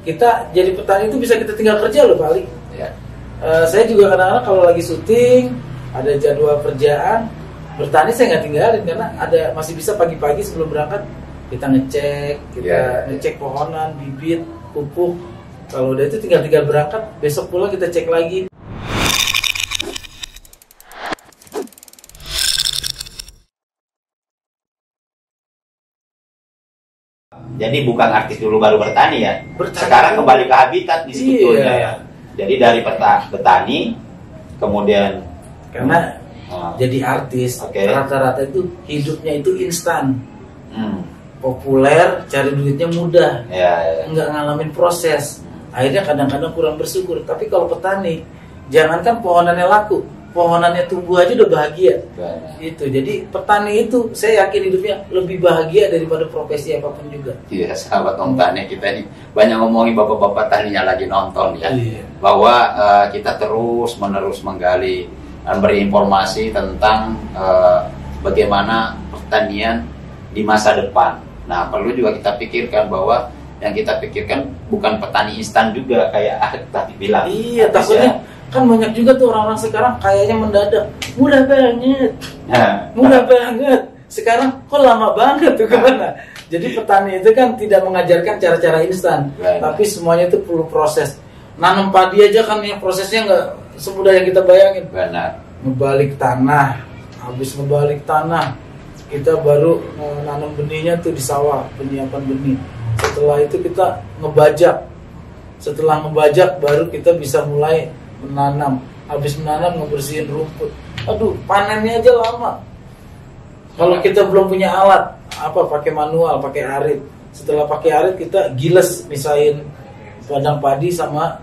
kita jadi petani itu bisa kita tinggal kerja loh Pak Ali. Ya. Saya juga kadang-kadang kalau lagi syuting ada jadwal kerjaan, bertani saya nggak tinggalin karena masih bisa pagi-pagi sebelum berangkat kita ngecek pohonan, bibit, pupuk. Kalau udah itu tinggal berangkat, besok pulang kita cek lagi. Jadi bukan artis dulu baru bertani ya. dulu. Sekarang kembali ke habitat nih sebetulnya Iya. ya. Jadi dari petani, kemudian Karena jadi artis, rata-rata itu hidupnya itu instan, populer, cari duitnya mudah, nggak ngalamin proses. Akhirnya kadang-kadang kurang bersyukur. Tapi kalau petani, jangankan pohonannya laku, pohonannya tumbuh aja udah bahagia. Itu. Jadi petani itu saya yakin hidupnya lebih bahagia daripada profesi apapun juga. Iya, sahabat Om Tani kita ini banyak ngomongin bapak-bapak taninya lagi nonton ya. Iya. Bahwa kita terus menerus menggali dan beri informasi tentang bagaimana pertanian di masa depan. Nah, perlu juga kita pikirkan bahwa yang kita pikirkan bukan petani instan juga kayak tadi bilang. Iya, takutnya kan banyak juga tuh orang-orang sekarang kayaknya mendadak, mudah banget, mudah banget. Sekarang kok lama banget tuh kemana? Jadi petani itu kan tidak mengajarkan cara-cara instan, tapi semuanya itu perlu proses. Nanam padi aja kan yang prosesnya nggak semudah yang kita bayangin. Benar. Ngebalik tanah, habis ngebalik tanah, kita baru nanam benihnya tuh di sawah, penyiapan benih. Setelah itu kita ngebajak. Setelah ngebajak baru kita bisa mulai menanam. Habis menanam ngebersihin rumput. Aduh, panennya aja lama. Kalau kita belum punya alat, pakai manual, pakai arit. Setelah pakai arit kita giles misahin padang padi sama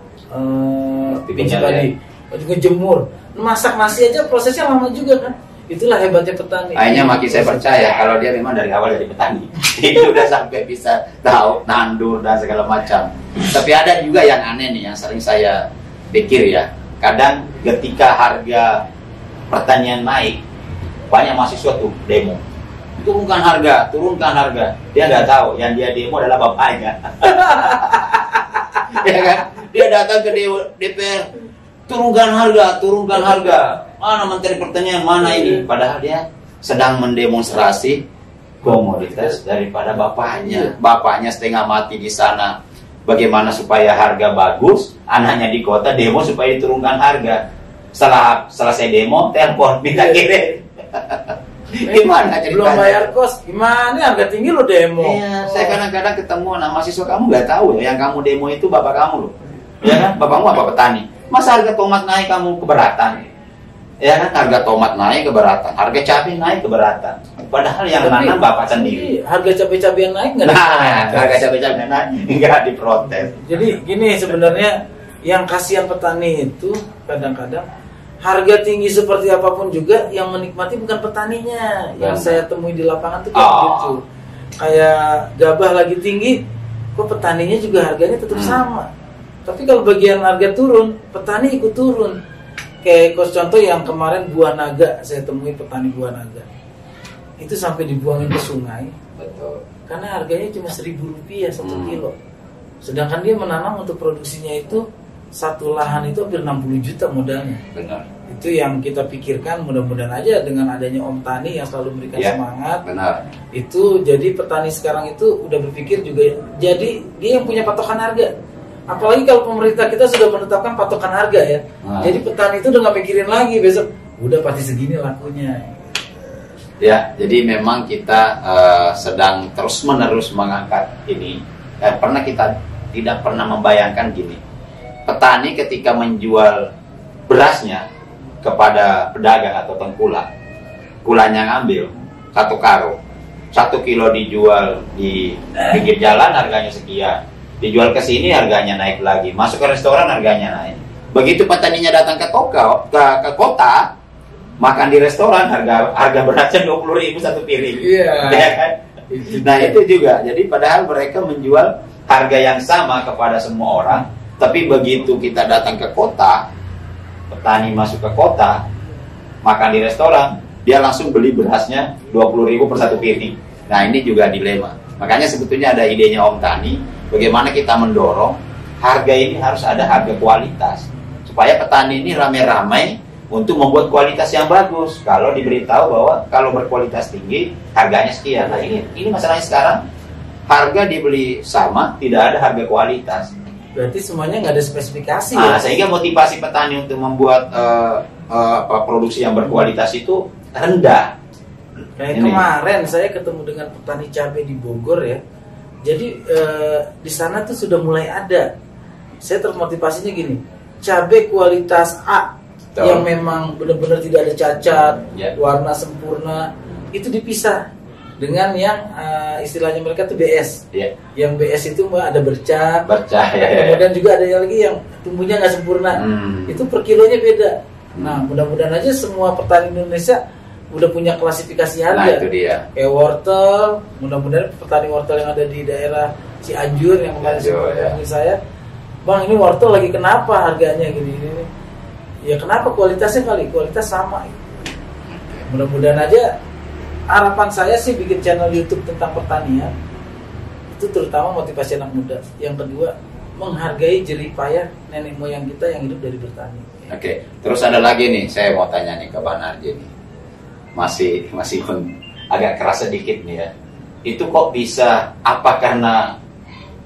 biji padi. Ngejemur. Masak nasi aja prosesnya lama juga kan. Itulah hebatnya petani. Akhirnya makin saya percaya kalau dia memang dari awal jadi petani. Itu udah sampai bisa tahu nandur dan segala macam. Tapi ada juga yang aneh nih yang sering saya pikir ya. Kadang ketika harga pertanian naik, banyak mahasiswa tuh demo. Turunkan harga. Dia nggak tahu yang dia demo adalah bapaknya. Ya kan? Dia datang ke DPR, turunkan harga. Mana Menteri Pertanian, mana ini? Padahal dia sedang mendemonstrasi komoditas daripada bapaknya. Bapaknya setengah mati di sana. Bagaimana supaya harga bagus? Anaknya di kota demo supaya diturunkan harga. Setelah selesai demo, telepon minta kirim. Gimana ceritanya? Belum bayar kos, gimana harga tinggi lo demo? Iya, saya kadang-kadang ketemu anak mahasiswa, kamu nggak tahu ya, yang kamu demo itu bapak kamu loh. Ya kan? Bapakmu apa petani? Masa harga tomat naik kamu keberatan? Ya kan, harga tomat naik keberatan, harga cabai naik keberatan. Padahal yang nanam bapak sendiri. Harga cabai-cabian naik nggak? Harga cabai-cabian naik nggak diprotes. Jadi gini sebenarnya yang kasihan petani itu kadang-kadang harga tinggi seperti apapun juga yang menikmati bukan petaninya. Yang saya temui di lapangan tuh kayak gitu. Kayak gabah lagi tinggi, kok petaninya juga harganya tetap sama. Tapi kalau bagian harga turun, petani ikut turun. Kayak contoh yang kemarin buah naga, saya temui petani buah naga. Itu sampai dibuangin ke sungai. Betul. Karena harganya cuma Rp1.000 1 kilo. Sedangkan dia menanam untuk produksinya itu satu lahan itu hampir 60 juta modalnya. Benar. Itu yang kita pikirkan, mudah-mudahan aja dengan adanya Om Tani yang selalu memberikan semangat. Benar. Itu jadi petani sekarang itu udah berpikir juga, jadi dia yang punya patokan harga. Apalagi kalau pemerintah kita sudah menetapkan patokan harga ya. Jadi petani itu udah gak mikirin lagi besok udah pasti segini lakunya. Ya, jadi memang kita sedang terus-menerus mengangkat ini. Kita tidak pernah membayangkan gini. Petani ketika menjual berasnya kepada pedagang atau tengkulak, kulanya ngambil 1 karo, 1 kilo dijual di pinggir jalan harganya sekian. Dijual ke sini harganya naik lagi, masuk ke restoran harganya naik. Begitu petaninya datang ke kota, makan di restoran harga berasnya 20.000 1 piring. Iya. Ya kan? Nah itu juga. Jadi padahal mereka menjual harga yang sama kepada semua orang, tapi begitu kita datang ke kota, petani masuk ke kota, makan di restoran, dia langsung beli berasnya 20.000 per 1 piring. Nah ini juga dilema. Makanya sebetulnya ada idenya Om Tani, bagaimana kita mendorong harga ini harus ada harga kualitas supaya petani ini ramai-ramai untuk membuat kualitas yang bagus. Kalau diberitahu bahwa kalau berkualitas tinggi harganya sekian. Nah ini masalahnya sekarang, harga dibeli sama, tidak ada harga kualitas. Berarti semuanya nggak ada spesifikasi ya? Ya? Sehingga motivasi petani untuk membuat produksi yang berkualitas itu rendah. Kayak kemarin saya ketemu dengan petani cabai di Bogor ya. Jadi di sana tuh sudah mulai ada. Saya termotivasinya gini, cabai kualitas A yang memang benar-benar tidak ada cacat, warna sempurna, itu dipisah dengan yang istilahnya mereka tuh BS. Yang BS itu ada bercak, kemudian juga ada yang lagi yang tumbuhnya nggak sempurna, itu per kilonya beda. Nah mudah-mudahan aja semua petani Indonesia udah punya klasifikasi harga. Nah itu dia. Kayak wortel, mudah-mudahan petani wortel yang ada di daerah Cianjur yang kemarin saya, Bang ini wortel lagi kenapa harganya gini. Ya kenapa, kualitasnya kali, kualitas sama. Mudah-mudahan aja, harapan saya sih bikin channel YouTube tentang pertanian itu terutama motivasi anak muda. Yang kedua, menghargai jerih payah nenek moyang kita yang hidup dari bertani. Oke, terus ada lagi nih, saya mau tanya nih ke Bang Narji nih. Masih agak keras sedikit nih ya. Itu kok bisa, apa karena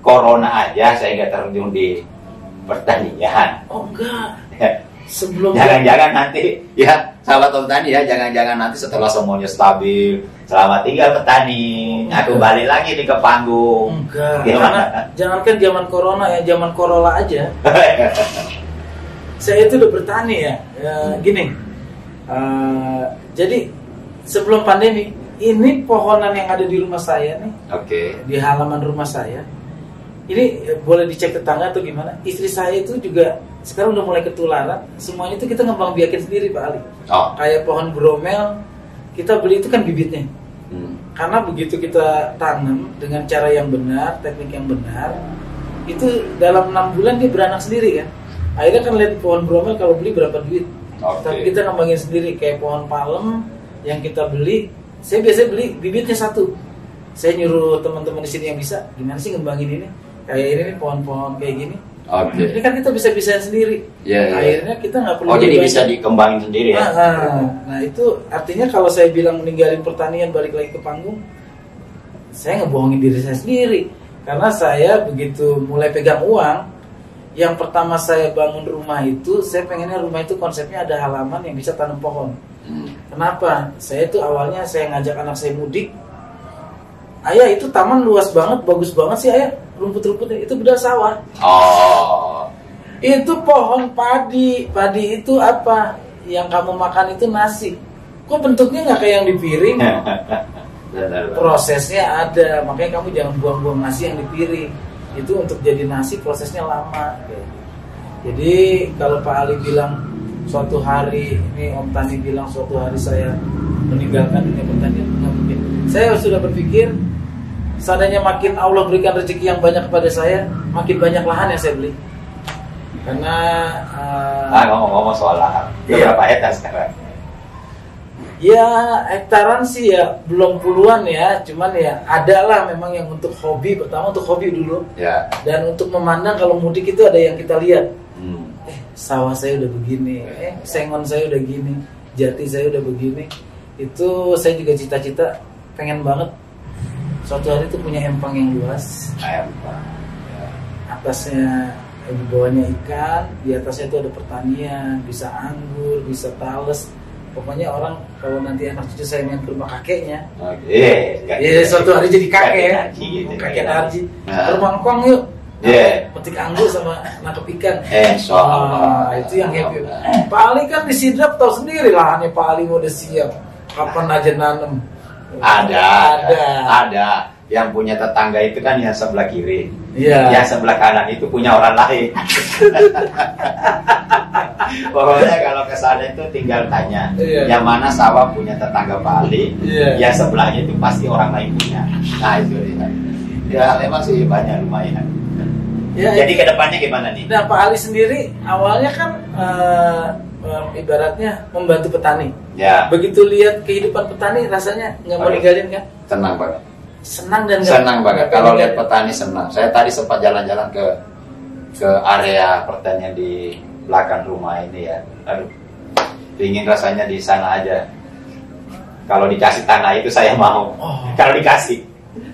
corona aja sehingga terjun di pertanian? Oh enggak. Sebelum jangan-jangan nanti ya sahabat petani ya, jangan-jangan nanti setelah semuanya stabil, selamat tinggal petani, aku balik lagi nih ke panggung. Enggak. Jangankan zaman corona ya, zaman Corolla aja. Saya itu udah bertani ya. Gini. Jadi sebelum pandemi, ini pohonan yang ada di rumah saya nih. Di halaman rumah saya. Ini boleh dicek tetangga atau gimana? Istri saya itu juga sekarang udah mulai ketularan. Semuanya itu kita ngembang biakin sendiri Pak Ali. Kayak pohon bromel, kita beli itu kan bibitnya. Karena begitu kita tanam dengan cara yang benar, teknik yang benar, itu dalam 6 bulan dia beranak sendiri kan. Akhirnya kan lihat pohon bromel kalau beli berapa duit. Tapi kita ngembangin sendiri. Kayak pohon palem yang kita beli, saya biasanya beli bibitnya 1. Saya nyuruh teman-teman di sini yang bisa, gimana sih ngembangin ini? Kayak ini nih pohon-pohon kayak gini. Ini kan kita bisa sendiri. Akhirnya kita nggak perlu. Jadi bisa dikembangin sendiri ya. Nah itu artinya kalau saya bilang meninggalin pertanian balik lagi ke panggung, saya ngebohongin diri saya sendiri. Karena saya begitu mulai pegang uang, yang pertama saya bangun rumah itu, saya pengennya rumah itu konsepnya ada halaman yang bisa tanam pohon. Kenapa? Saya itu awalnya saya ngajak anak saya mudik. Ayah itu taman luas banget, bagus banget sih ayah, rumput-rumputnya itu bedah sawah. Itu pohon padi. Padi itu apa? Yang kamu makan itu nasi. Kok bentuknya nggak kayak yang di piring? Prosesnya ada, makanya kamu jangan buang-buang nasi yang di piring. Itu untuk jadi nasi prosesnya lama. Jadi kalau Pak Ali bilang suatu hari, ini Om Tani bilang suatu hari saya meninggalkan dunia pertanian, nggak mungkin. Saya sudah berpikir, seandainya makin Allah berikan rezeki yang banyak kepada saya, makin banyak lahan yang saya beli. Karena ngomong-ngomong soal lahan, berapa hektar sekarang? Ya hektaran sih ya belum puluhan ya, cuman ya ada lah memang yang untuk hobi, pertama untuk hobi dulu. Dan untuk memandang kalau mudik itu ada yang kita lihat. Sawah saya udah begini, sengon saya udah gini, jati saya udah begini. Itu saya juga cita-cita pengen banget suatu hari itu punya empang yang luas. Atasnya, di bawahnya ikan, di atasnya itu ada pertanian, bisa anggur, bisa tales. Pokoknya orang kalau nanti anak cucu saya main ke rumah kakeknya, suatu hari jadi kakek Narji, ke rumah engkong yuk, petik anggur sama nangkep ikan. Itu yang happy. Pak Ali kan di Sidrap tahu sendiri lahannya Pak Ali udah siap. Kapan aja nanem? Ada. Yang punya tetangga itu kan yang sebelah kiri. Yang sebelah kanan itu punya orang lain. Pokoknya kalau ke sana itu tinggal tanya, yang mana sawah punya tetangga Pak Ali, yang sebelahnya itu pasti orang lain punya. Nah itu ya memang sih banyak lumayan. Jadi kedepannya gimana nih? Nah Pak Ali sendiri awalnya kan ibaratnya membantu petani. Begitu lihat kehidupan petani rasanya nggak mau ninggalin kan? Tenang banget. Senang banget. Kalau lihat petani senang. Saya tadi sempat jalan-jalan ke ke area pertanian di belakang rumah ini ya. Aduh, ingin rasanya di sana aja. Kalau dikasih tanah itu saya mau. Kalau dikasih.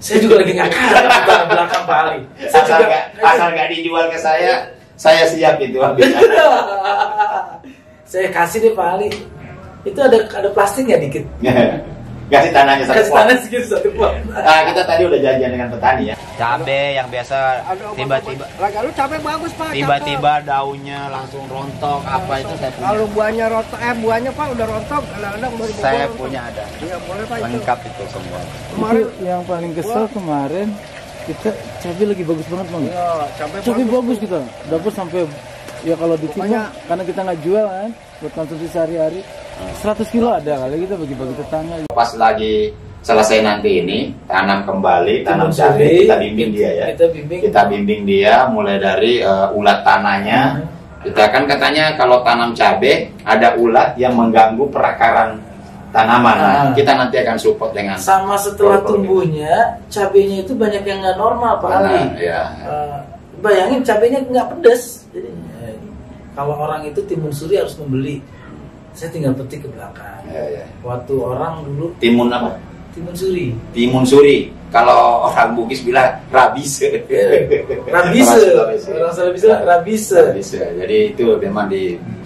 Saya juga lagi nggak kalah di belakang Pak Ali. Asal nggak dijual ke saya siap itu habis. Saya kasih deh Pak Ali. Itu ada plastiknya dikit. Kasih tanahnya satu pot. Kasih tanah segitu satu pot. Nah, kita tadi udah janjian dengan petani ya. Cabe yang biasa tiba-tiba Lalu cabai bagus Pak. tiba-tiba daunnya langsung rontok apa itu saya punya. Kalau buahnya rontok, buahnya Pak udah rontok, kadang-kadang baru Saya bobol. punya ada. Iya boleh Pak itu. Lengkap itu semua. Kemarin Yang paling kesel kemarin kita cabai lagi bagus banget Bang. ya cabai Cabai bagus kita. Dapat sampai ya kalau di Pokoknya- karena kita nggak jual kan buat konsumsi sehari-hari 100 kilo ada kali kita bagi-bagi tetangga. Pas lagi selesai nanti ini tanam kembali, tanam Timun cabai, cabai, kita bimbing dia ya. Kita Bimbing dia mulai dari ulat tanahnya. Kita kan katanya kalau tanam cabai ada ulat yang mengganggu perakaran tanaman. Nah, kita nanti akan support dengan sama setelah Produk-produk. tumbuhnya cabainya itu banyak yang nggak normal Pak Ali. ya. Bayangin cabainya nggak pedas. Jadi kalau orang itu timun suri harus membeli. Saya tinggal petik ke belakang. Ya. Waktu orang dulu Timun apa? timun suri. Timun suri. Kalau orang Bugis bilang rabise. Rabise. Orang Sulawesi. Orang Sulawesi bilang rabise. Rabise. Jadi itu memang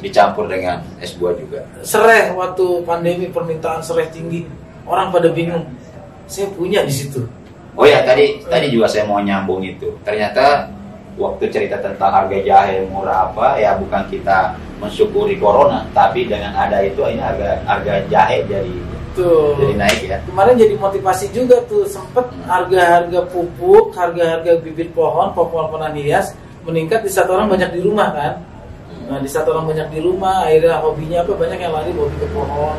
dicampur dengan es buah juga. Sereh waktu pandemi permintaan sereh tinggi. Orang pada bingung. Saya punya di situ. Oh ya, tadi juga saya mau nyambung itu. Ternyata waktu cerita tentang harga jahe murah apa, ya bukan kita mensyukuri corona, tapi dengan ada itu ini harga jahe jadi Tuh. naik ya. Kemarin jadi motivasi juga tuh, sempet harga-harga pupuk, harga-harga bibit pohon pepohonan hias meningkat di saat orang banyak di rumah kan. Nah, di saat orang banyak di rumah, akhirnya hobinya apa, banyak yang lari hobi ke pohon.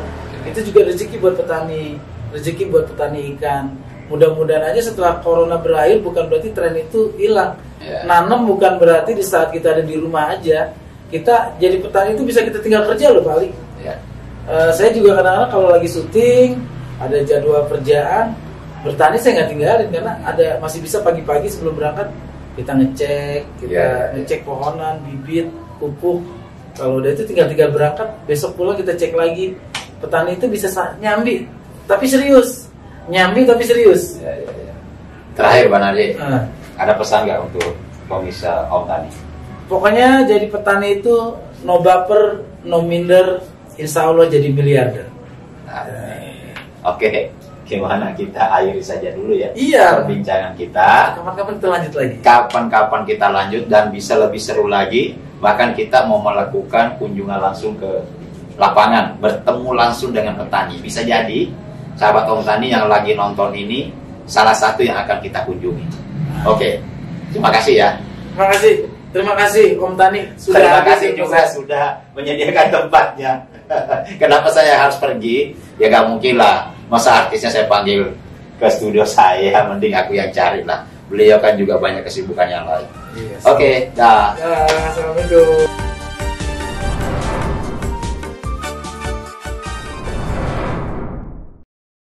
Itu juga rezeki buat petani, rezeki buat petani ikan. Mudah-mudahan aja setelah corona berakhir, bukan berarti tren itu hilang. Ya. Nanam bukan berarti di saat kita ada di rumah aja. Kita jadi petani itu bisa kita tinggal kerja loh Pak Ali. Ya. Saya juga kadang-kadang kalau lagi syuting, ada jadwal kerjaan, bertani saya nggak tinggalin karena masih bisa pagi-pagi sebelum berangkat kita ngecek, ngecek pohonan, bibit, pupuk. Kalau udah itu tinggal berangkat, besok pulang kita cek lagi. Petani itu bisa nyambi, tapi serius. Nyambi tapi serius. Ya. Terakhir Bang Narji, Nah, ada pesan nggak untuk pemirsa Om Tani? pokoknya jadi petani itu no baper, no minder, insya Allah jadi miliarder. Nah, Oke, gimana kita akhiri saja dulu ya Iya. perbincangan kita. Kapan-kapan kita lanjut lagi. Kapan-kapan kita lanjut dan bisa lebih seru lagi. Bahkan kita mau melakukan kunjungan langsung ke lapangan, bertemu langsung dengan petani. Bisa jadi sahabat Om Tani yang lagi nonton ini salah satu yang akan kita kunjungi. Oke, terima kasih ya. Terima kasih Om Tani Terima hadir kasih di juga sudah menyediakan tempatnya. Kenapa saya harus pergi? Ya gak mungkin lah. Masa artisnya saya panggil ke studio saya, mending aku yang cari lah. Beliau kan juga banyak kesibukan yang lain. Iya, Oke, dah. Assalamualaikum.